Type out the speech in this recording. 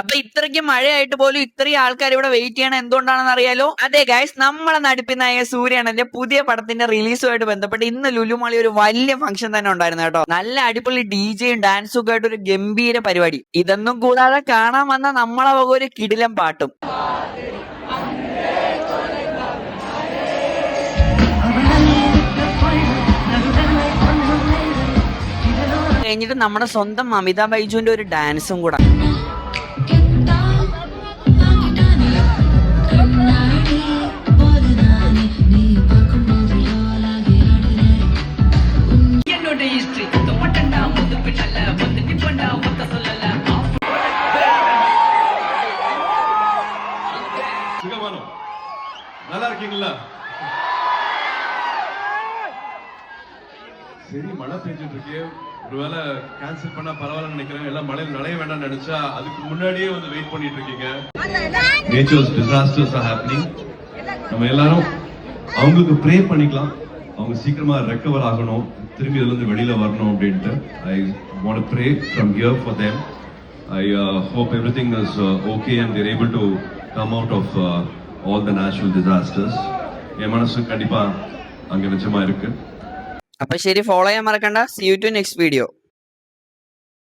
അപ്പൊ ഇത്രയ്ക്ക് മഴയായിട്ട് പോലും ഇത്രയും ആൾക്കാർ ഇവിടെ വെയിറ്റ് ചെയ്യണം എന്തുകൊണ്ടാണെന്ന് അറിയാലോ? അതെ ഗൈസ്, നമ്മളെ നടിപ്പിനായ സൂര്യണ്ണന്റെ പുതിയ പടത്തിന്റെ റിലീസുമായിട്ട് ബന്ധപ്പെട്ട് ഇന്ന് ലുലുമാളി ഒരു വലിയ ഫംഗ്ഷൻ തന്നെ ഉണ്ടായിരുന്നു കേട്ടോ. നല്ല അടിപൊളി DJയും ഡാൻസും ഒക്കെ ആയിട്ട് ഒരു ഗംഭീര പരിപാടി. ഇതൊന്നും കൂടാതെ കാണാൻ വന്ന നമ്മളെ വക ഒരു കിടിലം പാട്ടും കഴിഞ്ഞിട്ട് നമ്മുടെ സ്വന്തം അമിതാഭ് ബൈജുവിന്റെ ഒരു ഡാൻസും കൂടെ. நல்லா இருக்கீங்களா? சரி, மழை பெஞ்சிட்டு இருக்கு. ஒருவேளை கேன்சல் பண்ணா பரவாயில்ல நினைக்கிறேன். எல்லாம் மழையில் நனைய வேண்டாம் நினைச்சா அதுக்கு முன்னாடியே வந்து வெயிட் பண்ணிட்டு இருக்கீங்க. Nature's disasters are happening. நம்ம எல்லாரும் அவங்களுக்கு ப்ரே பண்ணிக்கலாம். அவங்க சீக்கிரமா ரெக்கவர் ஆகணும், திரும்பி இதுல இருந்து வெளியில வரணும் அப்படின்ட்டு. I want to pray from here for them. I hope everything is okay and they're able to come out of all the natural disasters. என் மனசு கண்டிப்பா அங்க நிச்சயமா இருக்கு. അപ്പൊ ശരി, ഫോളോ ചെയ്യാൻ മറക്കണ്ട. See you to next video.